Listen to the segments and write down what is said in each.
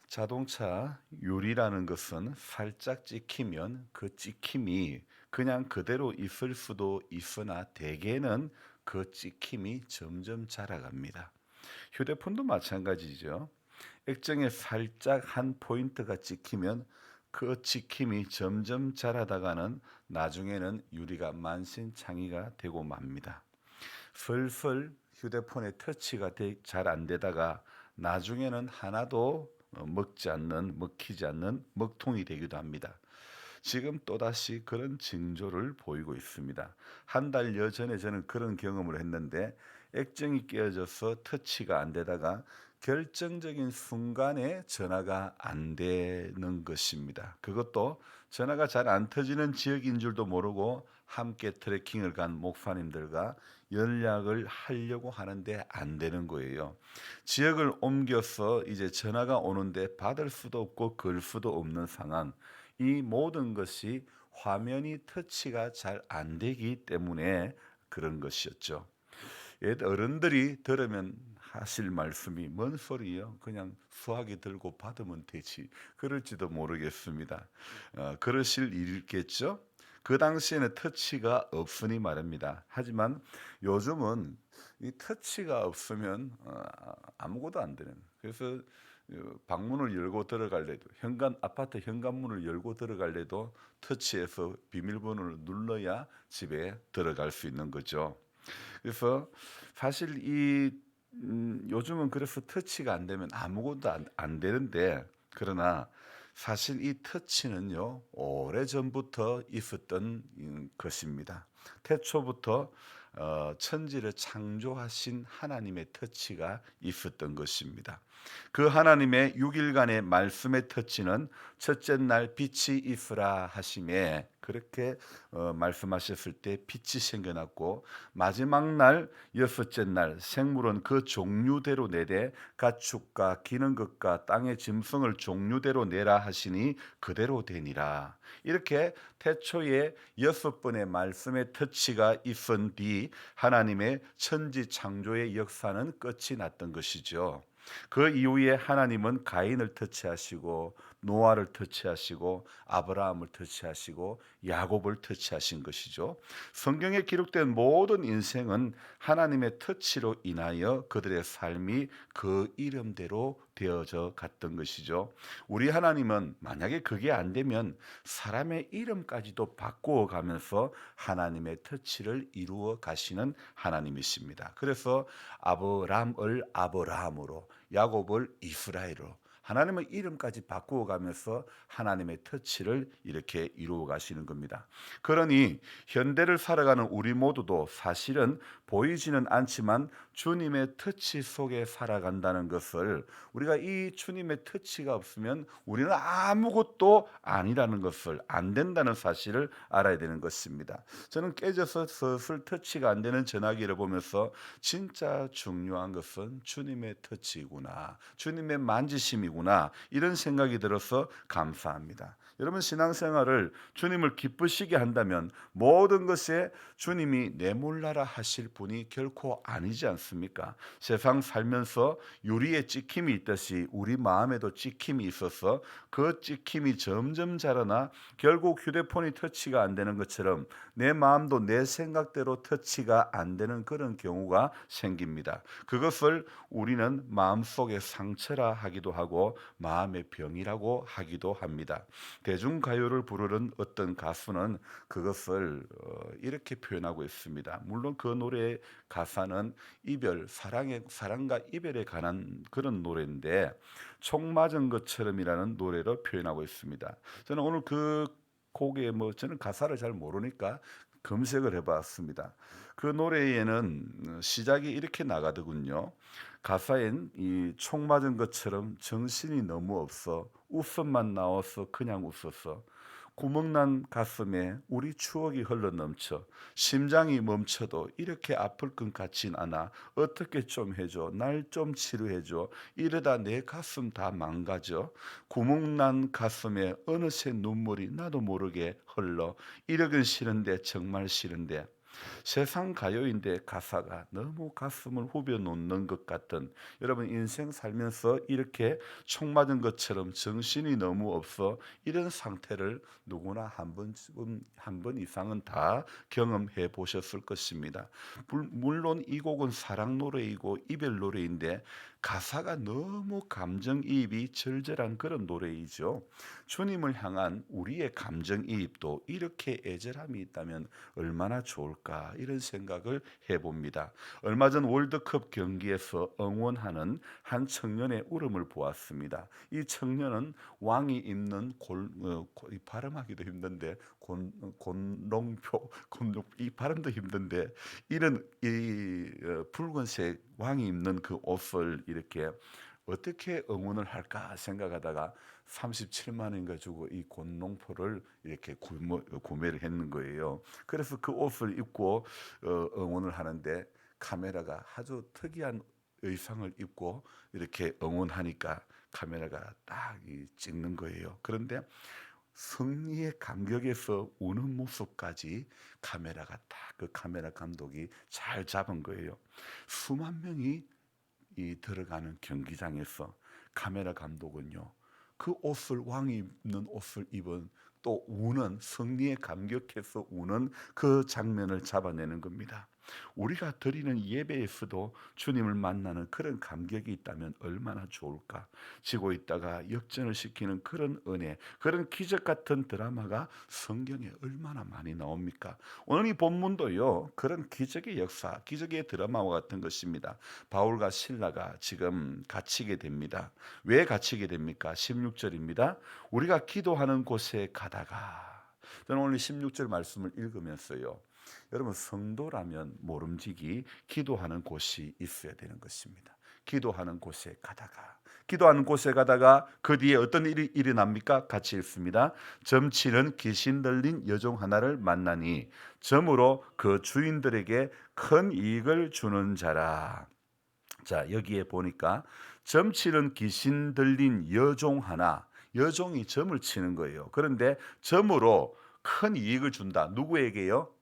자동차 유리라는 것은 살짝 찍히면 그 찍힘이 그냥 그대로 있을 수도 있으나 대개는 그 찍힘이 점점 자라갑니다. 휴대폰도 마찬가지죠. 액정에 살짝 한 포인트가 찍히면 그 찍힘이 점점 자라다가는 나중에는 유리가 만신창이가 되고 맙니다. 슬슬 휴대폰에 터치가 잘 안 되다가 나중에는 하나도 먹히지 않는 먹통이 되기도 합니다. 지금 또다시 그런 징조를 보이고 있습니다. 한 달여 전에 저는 그런 경험을 했는데 액정이 깨어져서 터치가 안 되다가 결정적인 순간에 전화가 안 되는 것입니다. 그것도 전화가 잘 안 터지는 지역인 줄도 모르고 함께 트레킹을 간 목사님들과 연락을 하려고 하는데 안 되는 거예요. 지역을 옮겨서 이제 전화가 오는데 받을 수도 없고 걸 수도 없는 상황. 이 모든 것이 화면이 터치가 잘 안 되기 때문에 그런 것이었죠. 어른들이 들으면 하실 말씀이 뭔 소리요? 그냥 수화기 들고 받으면 되지. 그럴지도 모르겠습니다. 그러실 일이겠죠? 그 당시에는 터치가 없으니 말입니다. 하지만 요즘은 이 터치가 없으면 아무것도 안 되는. 그래서 방문을 열고 들어갈래도 아파트 현관문을 열고 들어갈래도 터치해서 비밀번호를 눌러야 집에 들어갈 수 있는 거죠. 그래서 사실 요즘은 그래서 터치가 안 되면 아무것도 안 되는데, 그러나 사실 이 터치는요 오래전부터 있었던 것입니다. 태초부터 천지를 창조하신 하나님의 터치가 있었던 것입니다. 그 하나님의 6일간의 말씀의 터치는 첫째 날 빛이 있으라 하심에 그렇게 말씀하셨을 때 빛이 생겨났고, 마지막 날 여섯째 날 생물은 그 종류대로 내되 가축과 기는 것과 땅의 짐승을 종류대로 내라 하시니 그대로 되니라. 이렇게 태초에 6번의 말씀의 터치가 있은 뒤 하나님의 천지 창조의 역사는 끝이 났던 것이죠. 그 이후에 하나님은 가인을 터치하시고 노아를 터치하시고 아브라함을 터치하시고 야곱을 터치하신 것이죠. 성경에 기록된 모든 인생은 하나님의 터치로 인하여 그들의 삶이 그 이름대로 되어져 갔던 것이죠. 우리 하나님은 만약에 그게 안 되면 사람의 이름까지도 바꾸어 가면서 하나님의 터치를 이루어 가시는 하나님이십니다. 그래서 아브람을 아브라함으로, 야곱을 이스라엘로, 하나님의 이름까지 바꾸어 가면서 하나님의 터치를 이렇게 이루어 가시는 겁니다. 그러니 현대를 살아가는 우리 모두도 사실은 보이지는 않지만 주님의 터치 속에 살아간다는 것을, 우리가 이 주님의 터치가 없으면 우리는 아무것도 아니라는 것을, 안 된다는 사실을 알아야 되는 것입니다. 저는 깨져서 슬슬 터치가 안 되는 전화기를 보면서 진짜 중요한 것은 주님의 터치구나, 주님의 만지심이구나, 이런 생각이 들어서 감사합니다. 여러분, 신앙생활을 주님을 기쁘시게 한다면 모든 것에 주님이 내몰라라 하실 분이 결코 아니지 않습니까? 세상 살면서 유리에 찍힘이 있듯이 우리 마음에도 찍힘이 있어서 그 찍힘이 점점 자라나 결국 휴대폰이 터치가 안 되는 것처럼 내 마음도 내 생각대로 터치가 안 되는 그런 경우가 생깁니다. 그것을 우리는 마음속의 상처라 하기도 하고 마음의 병이라고 하기도 합니다. 대중가요를 부르는 어떤 가수는 그것을 이렇게 표현하고 있습니다. 물론 그 노래의 가사는 사랑과 이별에 관한 그런 노래인데 총 맞은 것처럼이라는 노래로 표현하고 있습니다. 저는 오늘 그 곡에 저는 가사를 잘 모르니까 검색을 해봤습니다. 그 노래에는 시작이 이렇게 나가더군요. 가사엔 이 총 맞은 것처럼 정신이 너무 없어 웃음만 나와서 그냥 웃었어. 구멍난 가슴에 우리 추억이 흘러넘쳐 심장이 멈춰도 이렇게 아플 것 같진 않아. 어떻게 좀 해줘. 날 좀 치료해줘. 이러다 내 가슴 다 망가져. 구멍난 가슴에 어느새 눈물이 나도 모르게 흘러. 이러긴 싫은데 정말 싫은데 세상 가요인데 가사가 너무 가슴을 후벼 놓는 것 같은, 여러분 인생 살면서 이렇게 총 맞은 것처럼 정신이 너무 없어 이런 상태를 누구나 한 번쯤 한 번 이상은 다 경험해 보셨을 것입니다. 물론 이 곡은 사랑 노래이고 이별 노래인데 가사가 너무 감정이입이 절절한 그런 노래이죠. 주님을 향한 우리의 감정이입도 이렇게 애절함이 있다면 얼마나 좋을까, 이런 생각을 해봅니다. 얼마 전 월드컵 경기에서 응원하는 한 청년의 울음을 보았습니다. 이 청년은 왕이 입는 이 발음하기도 힘든데 곤롱표 이 발음도 힘든데 이런 붉은색 왕이 입는 그 옷을 이렇게 어떻게 응원을 할까 생각하다가 37만 원인가 주고 이 곤농포를 이렇게 구매를 했는 거예요. 그래서 그 옷을 입고 응원을 하는데 카메라가 아주 특이한 의상을 입고 이렇게 응원하니까 카메라가 딱 찍는 거예요. 그런데 승리의 감격에서 우는 모습까지 카메라가 딱 그 카메라 감독이 잘 잡은 거예요. 수만 명이 이 들어가는 경기장에서 카메라 감독은요, 그 옷을 왕이 입는 옷을 입은 또 우는, 승리에 감격해서 우는 그 장면을 잡아내는 겁니다. 우리가 드리는 예배에서도 주님을 만나는 그런 감격이 있다면 얼마나 좋을까. 지고 있다가 역전을 시키는 그런 은혜, 그런 기적 같은 드라마가 성경에 얼마나 많이 나옵니까? 오늘 이 본문도요, 그런 기적의 역사, 기적의 드라마와 같은 것입니다. 바울과 실라가 지금 갇히게 됩니다. 왜 갇히게 됩니까? 16절입니다. 우리가 기도하는 곳에 가다가, 저는 오늘 16절 말씀을 읽으면서요, 여러분 성도라면 모름지기 기도하는 곳이 있어야 되는 것입니다. 기도하는 곳에 가다가 그 뒤에 어떤 일이 일어납니까? 같이 읽습니다. 점치는 귀신 들린 여종 하나를 만나니 점으로 그 주인들에게 큰 이익을 주는 자라. 자, 여기에 보니까 점치는 귀신 들린 여종 하나, 여종이 점을 치는 거예요. 그런데 점으로 큰 이익을 준다. 누구에게요?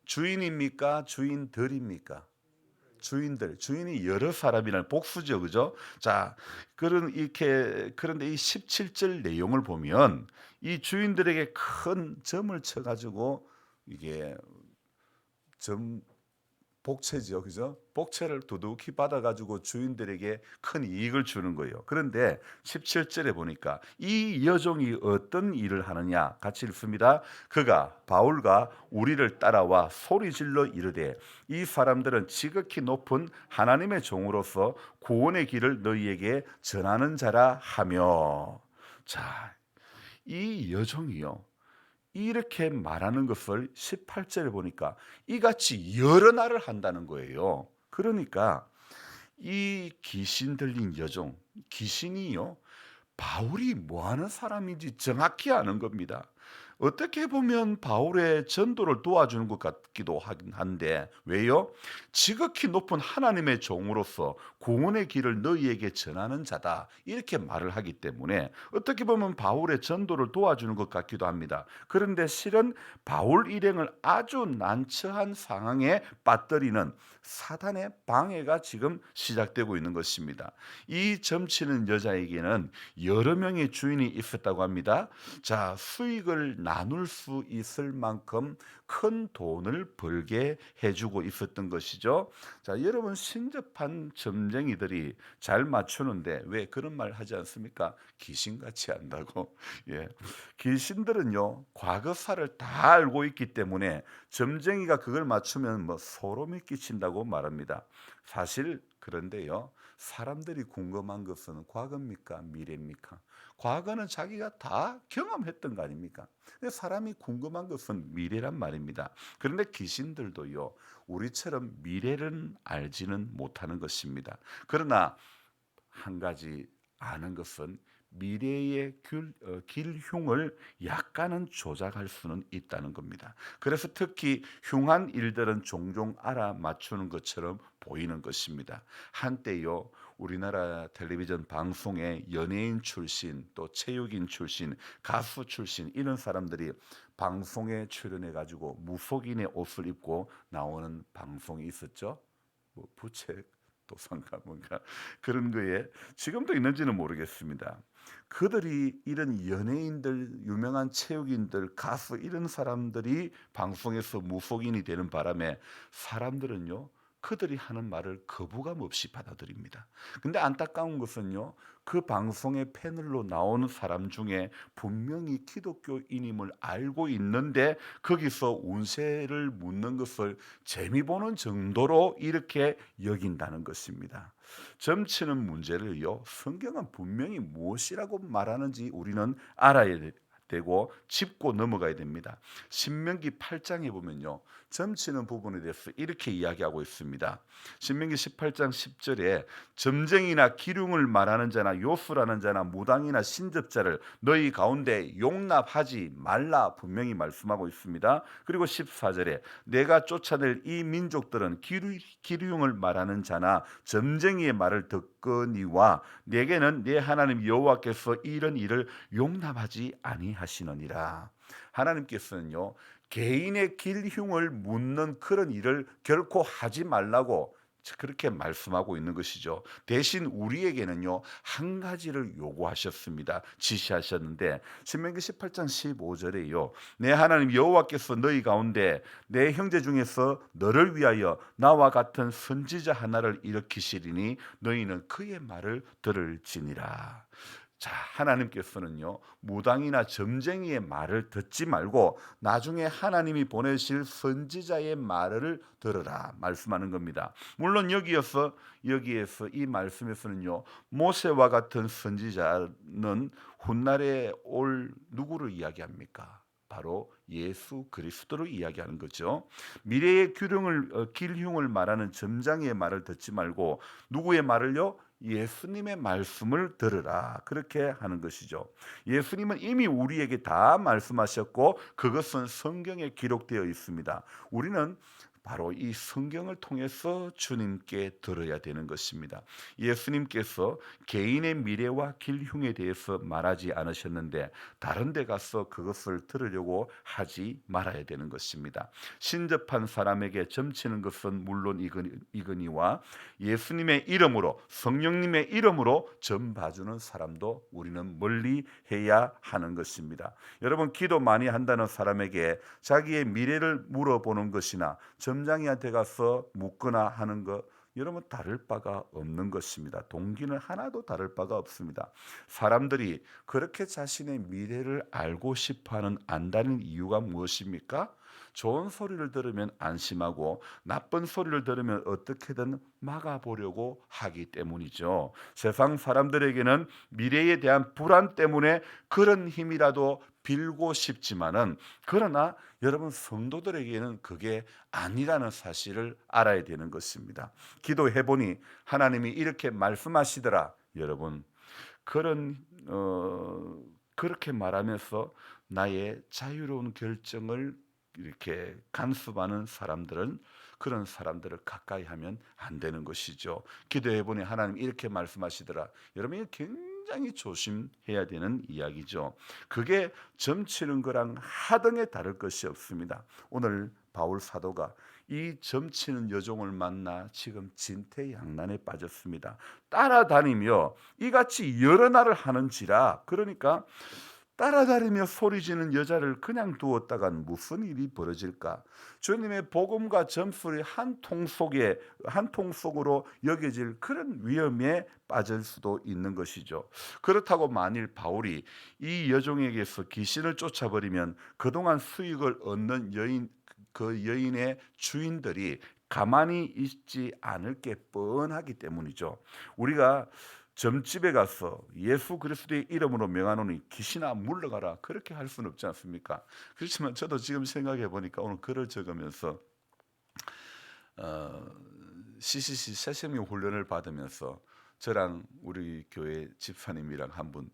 주인입니까? 주인들입니까? 주인들, 주인이 여러 사람이라는 복수죠, 그죠? 자, 그런데 이 17절 내용을 보면 이 주인들에게 큰 점을 쳐가지고 이게 점 복채죠, 그죠? 복채를 두둑히 받아가지고 주인들에게 큰 이익을 주는 거예요. 그런데 17절에 보니까 이 여종이 어떤 일을 하느냐, 같이 읽습니다. 그가 바울과 우리를 따라와 소리질러 이르되 이 사람들은 지극히 높은 하나님의 종으로서 구원의 길을 너희에게 전하는 자라 하며. 자, 이 여종이요, 이렇게 말하는 것을 18절에 보니까 이같이 여러 날을 한다는 거예요. 그러니까 이 귀신 들린 여종, 귀신이요, 바울이 뭐 하는 사람인지 정확히 아는 겁니다. 어떻게 보면 바울의 전도를 도와주는 것 같기도 하긴 한데, 왜요? 지극히 높은 하나님의 종으로서 구원의 길을 너희에게 전하는 자다, 이렇게 말을 하기 때문에 어떻게 보면 바울의 전도를 도와주는 것 같기도 합니다. 그런데 실은 바울 일행을 아주 난처한 상황에 빠뜨리는 사단의 방해가 지금 시작되고 있는 것입니다. 이 점치는 여자에게는 여러 명의 주인이 있었다고 합니다. 자, 수익을 나눌 수 있을 만큼 큰 돈을 벌게 해주고 있었던 것이죠. 자, 여러분 신접한 점쟁이들이 잘 맞추는데 왜 그런 말 하지 않습니까? 귀신같이 한다고. 예, 귀신들은요 과거사를 다 알고 있기 때문에 점쟁이가 그걸 맞추면 뭐 소름이 끼친다고 말합니다. 사실 그런데요, 사람들이 궁금한 것은 과거입니까? 미래입니까? 과거는 자기가 다 경험했던 거 아닙니까? 근데 사람이 궁금한 것은 미래란 말입니다. 그런데 귀신들도요, 우리처럼 미래를 알지는 못하는 것입니다. 그러나 한 가지 아는 것은 미래의 길흉을 약간은 조작할 수는 있다는 겁니다. 그래서 특히 흉한 일들은 종종 알아맞추는 것처럼 보이는 것입니다. 한때요, 우리나라 텔레비전 방송에 연예인 출신, 또 체육인 출신, 가수 출신 이런 사람들이 방송에 출연해 가지고 무속인의 옷을 입고 나오는 방송이 있었죠. 뭐 부채 도상가 뭔가 그런 거에 지금도 있는지는 모르겠습니다. 그들이 이런 연예인들, 유명한 체육인들, 가수 이런 사람들이 방송에서 무속인이 되는 바람에 사람들은요, 그들이 하는 말을 거부감 없이 받아들입니다. 근데 안타까운 것은요, 그 방송의 패널로 나오는 사람 중에 분명히 기독교인임을 알고 있는데 거기서 운세를 묻는 것을 재미 보는 정도로 이렇게 여긴다는 것입니다. 점치는 문제를요, 성경은 분명히 무엇이라고 말하는지 우리는 알아야 되고 짚고 넘어가야 됩니다. 신명기 8장에 보면요, 점치는 부분에 대해서 이렇게 이야기하고 있습니다. 신명기 18장 10절에 점쟁이나 기륭을 말하는 자나 요술하는 자나 무당이나 신접자를 너희 가운데 용납하지 말라 분명히 말씀하고 있습니다. 그리고 14절에 내가 쫓아낼 이 민족들은 기륭을 말하는 자나 점쟁이의 말을 듣거니와 내게는 내 하나님 여호와께서 이런 일을 용납하지 아니하시느니라. 하나님께서는요, 개인의 길흉을 묻는 그런 일을 결코 하지 말라고 그렇게 말씀하고 있는 것이죠. 대신 우리에게는요, 한 가지를 요구하셨습니다. 지시하셨는데 신명기 18장 15절에요. 내 하나님 여호와께서 너희 가운데 내 형제 중에서 너를 위하여 나와 같은 선지자 하나를 일으키시리니 너희는 그의 말을 들을지니라. 자, 하나님께서는요, 무당이나 점쟁이의 말을 듣지 말고 나중에 하나님이 보내실 선지자의 말을 들으라 말씀하는 겁니다. 물론 여기에서 이 말씀에서는요, 모세와 같은 선지자는 훗날에 올 누구를 이야기합니까? 바로 예수 그리스도를 이야기하는 거죠. 미래의 길흉을 말하는 점장의 말을 듣지 말고 누구의 말을요? 예수님의 말씀을 들으라. 그렇게 하는 것이죠. 예수님은 이미 우리에게 다 말씀하셨고 그것은 성경에 기록되어 있습니다. 우리는 바로 이 성경을 통해서 주님께 들어야 되는 것입니다. 예수님께서 개인의 미래와 길흉에 대해서 말하지 않으셨는데 다른 데 가서 그것을 들으려고 하지 말아야 되는 것입니다. 신접한 사람에게 점치는 것은 물론 이거니와 예수님의 이름으로 성령님의 이름으로 점 봐주는 사람도 우리는 멀리 해야 하는 것입니다. 여러분, 기도 많이 한다는 사람에게 자기의 미래를 물어보는 것이나 점장이한테 가서 묻거나 하는 것, 여러분 다를 바가 없는 것입니다. 동기는 하나도 다를 바가 없습니다. 사람들이 그렇게 자신의 미래를 알고 싶어하는 안다는 이유가 무엇입니까? 좋은 소리를 들으면 안심하고 나쁜 소리를 들으면 어떻게든 막아보려고 하기 때문이죠. 세상 사람들에게는 미래에 대한 불안 때문에 그런 힘이라도 빌고 싶지만은, 그러나 여러분 성도들에게는 그게 아니라는 사실을 알아야 되는 것입니다. 기도해 보니 하나님이 이렇게 말씀하시더라. 여러분, 그런 그렇게 말하면서 나의 자유로운 결정을 이렇게 간섭하는 사람들은, 그런 사람들을 가까이 하면 안 되는 것이죠. 기도해 보니 하나님 이렇게 말씀하시더라. 여러분, 이거 굉장히 조심해야 되는 이야기죠. 그게 점치는 거랑 하등에 다를 것이 없습니다. 오늘 바울 사도가 이 점치는 여종을 만나 지금 진퇴양난에 빠졌습니다. 따라다니며 이같이 여러 날을 하는지라. 그러니까 따라다니며 소리지는 여자를 그냥 두었다간 무슨 일이 벌어질까? 주님의 복음과 점술이 한 통 속으로 여겨질 그런 위험에 빠질 수도 있는 것이죠. 그렇다고 만일 바울이 이 여종에게서 귀신을 쫓아버리면 그동안 수익을 얻는 그 여인의 주인들이 가만히 있지 않을 게 뻔하기 때문이죠. 우리가 점집에 가서 예수 그리스도의 이름으로 명하노니 귀신아 물러가라, 그렇게 할 수는 없지 않습니까? 그렇지만 저도 지금 생각해 보니까 오늘 글을 적으면서 어, CCC 새생명 훈련을 받으면서 저랑 우리 교회 집사님이랑 한 분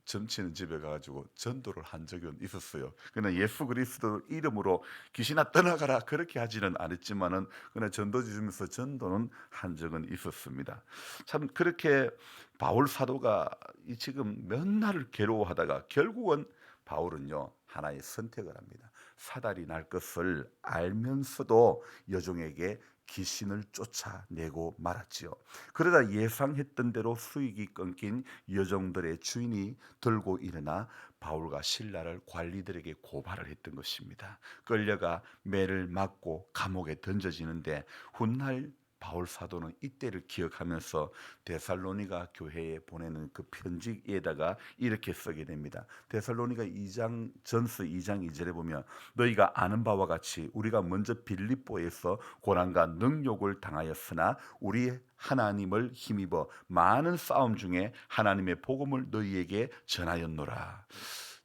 점치는 집에 가가지고 전도를 한 적은 있었어요. 그러나 예수 그리스도 이름으로 귀신아 떠나가라 그렇게 하지는 않았지만은 그러나 전도 주면서 전도는 한 적은 있었습니다. 참 그렇게 바울 사도가 이 지금 몇 날을 괴로워하다가 결국은 바울은요 하나의 선택을 합니다. 사달이 날 것을 알면서도 여종에게 귀신을 쫓아내고 말았지요. 그러다 예상했던 대로 수익이 끊긴 여종들의 주인이 들고 일어나 바울과 실라를 관리들에게 고발을 했던 것입니다. 끌려가 매를 맞고 감옥에 던져지는데 훗날 바울 사도는 이때를 기억하면서 데살로니가 교회에 보내는 그 편지에다가 이렇게 쓰게 됩니다. 데살로니가 2장 전서 2장 2절에 보면 너희가 아는 바와 같이 우리가 먼저 빌립보에서 고난과 능욕을 당하였으나 우리 하나님을 힘입어 많은 싸움 중에 하나님의 복음을 너희에게 전하였노라.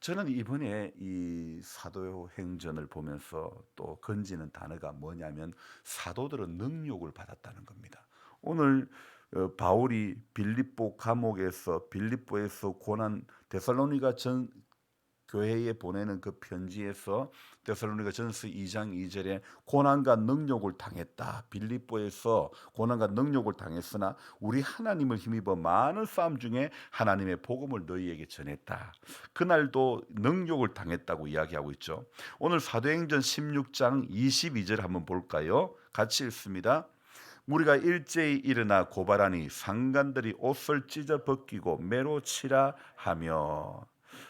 저는 이번에 이 사도행전을 보면서 또 건지는 단어가 뭐냐면 사도들은 능욕을 받았다는 겁니다. 오늘 바울이 빌립보에서 고난 데살로니가 전 교회에 보내는 그 편지에서 데살로니가전서 2장 2절에 고난과 능욕을 당했다. 빌립보에서 고난과 능욕을 당했으나 우리 하나님을 힘입어 많은 싸움 중에 하나님의 복음을 너희에게 전했다. 그날도 능욕을 당했다고 이야기하고 있죠. 오늘 사도행전 16장 22절 한번 볼까요? 같이 읽습니다. 우리가 일제히 일어나 고발하니 상관들이 옷을 찢어 벗기고 매로 치라 하며.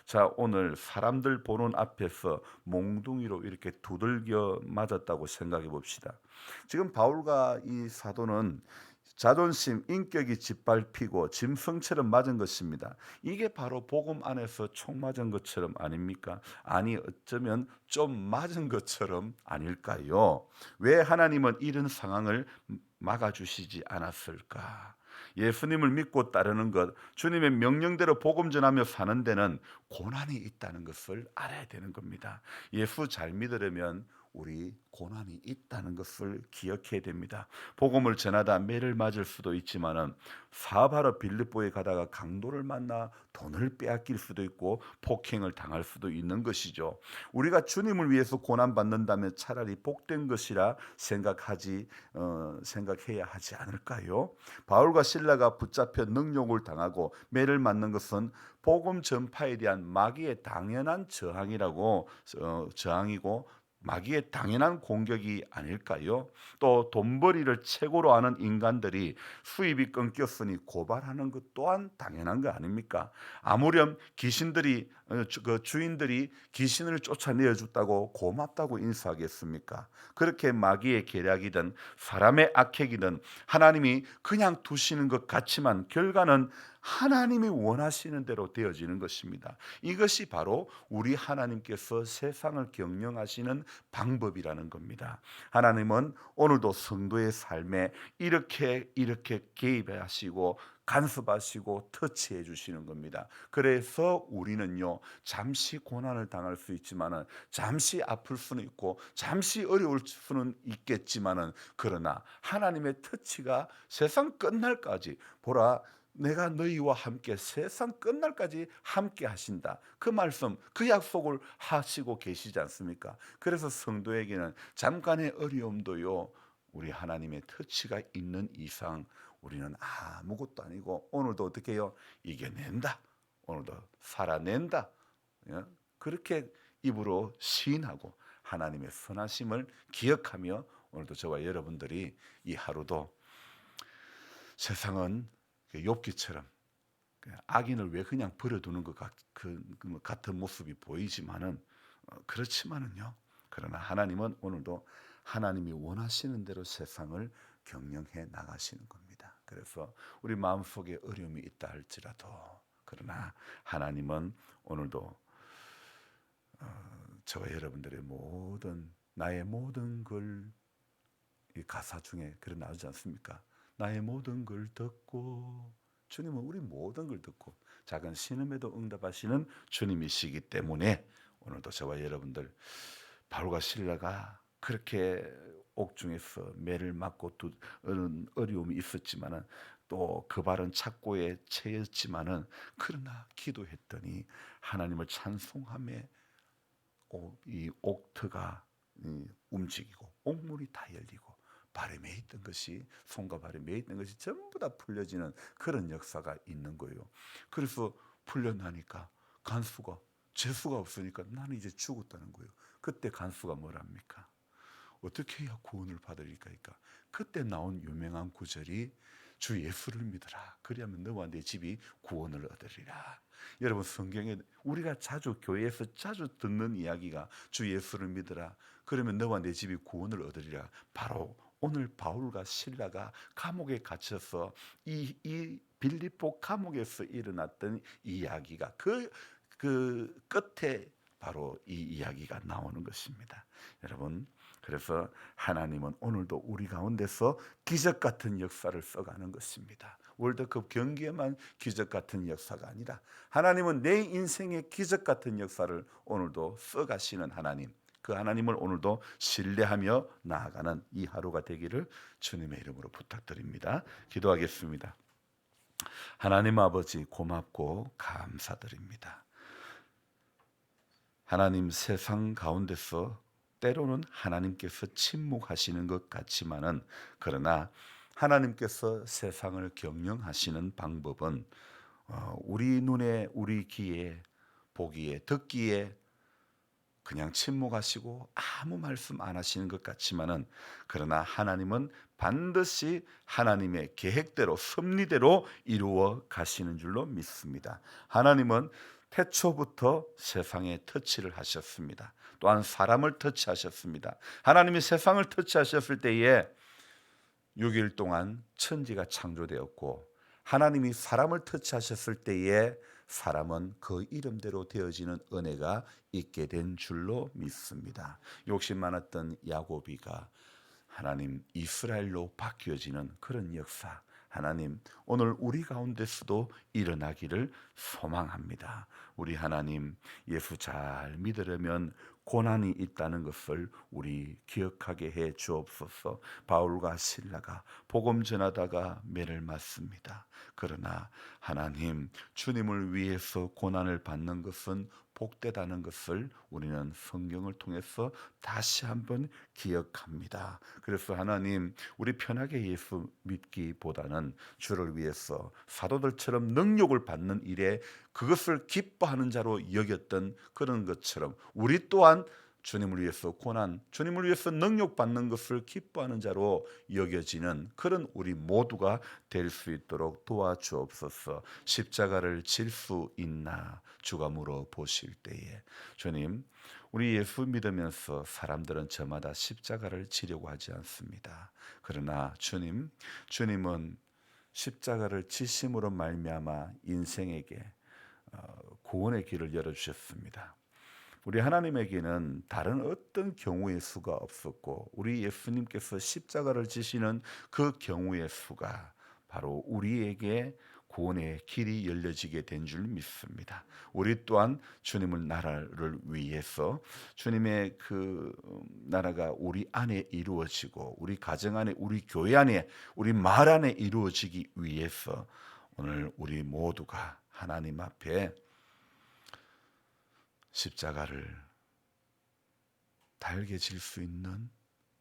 자, 오늘 사람들 보는 앞에서 몽둥이로 이렇게 두들겨 맞았다고 생각해 봅시다. 지금 바울과 이 사도는 자존심, 인격이 짓밟히고 짐승처럼 맞은 것입니다. 이게 바로 복음 안에서 총 맞은 것처럼 아닙니까? 아니, 어쩌면 좀 맞은 것처럼 아닐까요? 왜 하나님은 이런 상황을 막아주시지 않았을까? 예수님을 믿고 따르는 것, 주님의 명령대로 복음 전하며 사는 데는 고난이 있다는 것을 알아야 되는 겁니다. 예수 잘 믿으려면 우리 고난이 있다는 것을 기억해야 됩니다. 복음을 전하다 매를 맞을 수도 있지만은 사바로 빌립보에 가다가 강도를 만나 돈을 빼앗길 수도 있고 폭행을 당할 수도 있는 것이죠. 우리가 주님을 위해서 고난 받는다면 차라리 복된 것이라 생각해야 하지 않을까요? 바울과 실라가 붙잡혀 능욕을 당하고 매를 맞는 것은 복음 전파에 대한 마귀의 당연한 저항이고 마귀의 당연한 공격이 아닐까요? 또 돈벌이를 최고로 하는 인간들이 수입이 끊겼으니 고발하는 것 또한 당연한 거 아닙니까? 아무렴 그 주인들이 귀신을 쫓아내어 줬다고 고맙다고 인사하겠습니까? 그렇게 마귀의 계략이든 사람의 악행이든 하나님이 그냥 두시는 것 같지만 결과는 하나님이 원하시는 대로 되어지는 것입니다. 이것이 바로 우리 하나님께서 세상을 경영하시는 방법이라는 겁니다. 하나님은 오늘도 성도의 삶에 이렇게 개입하시고 간섭하시고 터치해 주시는 겁니다. 그래서 우리는요 잠시 고난을 당할 수 있지만은 잠시 아플 수는 있고 잠시 어려울 수는 있겠지만은 그러나 하나님의 터치가 세상 끝날까지 보라 내가 너희와 함께 세상 끝날까지 함께 하신다. 그 말씀, 그 약속을 하시고 계시지 않습니까? 그래서 성도에게는 잠깐의 어려움도요. 우리 하나님의 터치가 있는 이상 우리는 아무것도 아니고 오늘도 어떻게 해요? 이겨낸다. 오늘도 살아낸다. 예? 그렇게 입으로 시인하고 하나님의 선하심을 기억하며 오늘도 저와 여러분들이 이 하루도 세상은 욥기처럼 악인을 왜 그냥 버려두는 것 같은 모습이 보이지만은 그렇지만은요. 그러나 하나님은 오늘도 하나님이 원하시는 대로 세상을 경영해 나가시는 겁니다. 그래서 우리 마음속에 어려움이 있다 할지라도 그러나 하나님은 오늘도 저와 여러분들의 나의 모든 걸 이 가사 중에 그런 나오지 않습니까? 나의 모든 걸 듣고 주님은 우리 모든 걸 듣고 작은 신음에도 응답하시는 주님이시기 때문에 오늘도 저와 여러분들 바울과 실라가 그렇게 옥중에서 매를 맞고 어려움이 있었지만은 또 그 발은 착고에 채였지만은 그러나 기도했더니 하나님을 찬송함에 이 옥트가 움직이고 옥문이 다 열리고 발에 매 있던 것이 손과 발에 매 있던 것이 전부 다 풀려지는 그런 역사가 있는 거예요. 그래서 풀려나니까 간수가 재수가 없으니까 나는 이제 죽었다는 거예요. 그때 간수가 뭐랍니까? 어떻게 해야 구원을 받으리까? 그때 나온 유명한 구절이 주 예수를 믿어라. 그리하면 너와 내 집이 구원을 얻으리라. 여러분 성경에 우리가 자주 교회에서 자주 듣는 이야기가 주 예수를 믿어라. 그러면 너와 내 집이 구원을 얻으리라. 바로 오늘 바울과 실라가 감옥에 갇혀서 이 빌립보 감옥에서 일어났던 이야기가 그 끝에 바로 이 이야기가 나오는 것입니다. 여러분 그래서 하나님은 오늘도 우리 가운데서 기적 같은 역사를 써가는 것입니다. 월드컵 경기에만 기적 같은 역사가 아니라 하나님은 내 인생의 기적 같은 역사를 오늘도 써가시는 하나님, 그 하나님을 오늘도 신뢰하며 나아가는 이 하루가 되기를 주님의 이름으로 부탁드립니다. 기도하겠습니다. 하나님 아버지 고맙고 감사드립니다. 하나님 세상 가운데서 때로는 하나님께서 침묵하시는 것 같지만은 그러나 하나님께서 세상을 경영하시는 방법은 우리 눈에 우리 귀에 보기에 듣기에 그냥 침묵하시고 아무 말씀 안 하시는 것 같지만은 그러나 하나님은 반드시 하나님의 계획대로 섭리대로 이루어 가시는 줄로 믿습니다. 하나님은 태초부터 세상에 터치를 하셨습니다. 또한 사람을 터치하셨습니다. 하나님이 세상을 터치하셨을 때에 6일 동안 천지가 창조되었고 하나님이 사람을 터치하셨을 때에 사람은 그 이름대로 되어지는 은혜가 있게 된 줄로 믿습니다. 욕심 많았던 야고비가 하나님 이스라엘로 바뀌어지는 그런 역사 하나님 오늘 우리 가운데서도 일어나기를 소망합니다. 우리 하나님 예수 잘 믿으려면 고난이 있다는 것을 우리 기억하게 해 주옵소서. 바울과 실라가 복음 전하다가 매를 맞습니다. 그러나 하나님 주님을 위해서 고난을 받는 것은 복되다는 것을 우리는 성경을 통해서 다시 한번 기억합니다. 그래서 하나님 우리 편하게 예수 믿기보다는 주를 위해서 사도들처럼 능력을 받는 일에 그것을 기뻐하는 자로 여겼던 그런 것처럼 우리 또한 주님을 위해서 고난, 주님을 위해서 능력 받는 것을 기뻐하는 자로 여겨지는 그런 우리 모두가 될 수 있도록 도와주옵소서. 십자가를 질 수 있나 주가 물어보실 때에 주님 우리 예수 믿으면서 사람들은 저마다 십자가를 지려고 하지 않습니다. 그러나 주님은 십자가를 지심으로 말미암아 인생에게 구원의 길을 열어주셨습니다. 우리 하나님에게는 다른 어떤 경우의 수가 없었고 우리 예수님께서 십자가를 지시는 그 경우의 수가 바로 우리에게 구원의 길이 열려지게 된 줄 믿습니다. 우리 또한 주님의 나라를 위해서 주님의 그 나라가 우리 안에 이루어지고 우리 가정 안에 우리 교회 안에 우리 마을 안에 이루어지기 위해서 오늘 우리 모두가 하나님 앞에 십자가를 달게 질 수 있는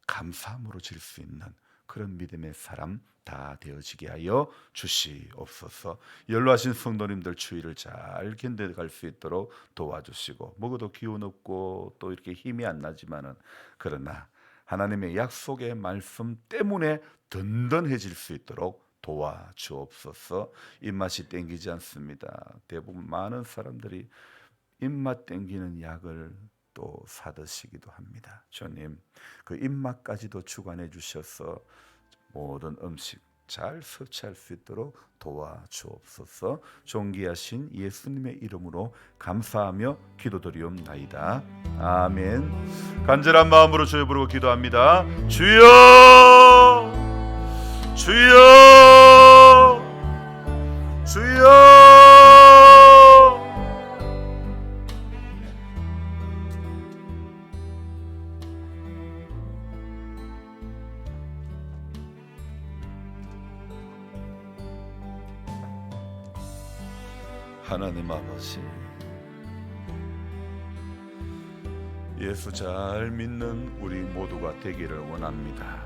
감사함으로 질 수 있는 그런 믿음의 사람 다 되어지게 하여 주시옵소서. 연로하신 성도님들 추위를 잘 견뎌갈 수 있도록 도와주시고 먹어도 기운 없고 또 이렇게 힘이 안 나지만은 그러나 하나님의 약속의 말씀 때문에 든든해질 수 있도록 도와주옵소서. 입맛이 땡기지 않습니다. 대부분 많은 사람들이 입맛 땡기는 약을 또 사드시기도 합니다. 주님 그 입맛까지도 주관해 주셔서 모든 음식 잘 섭취할 수 있도록 도와주옵소서. 존귀하신 예수님의 이름으로 감사하며 기도드리옵나이다. 아멘. 간절한 마음으로 주여 부르고 기도합니다. 주여 주여 주여 하나님 아버지, 예수 잘 믿는 우리 모두가 되기를 원합니다.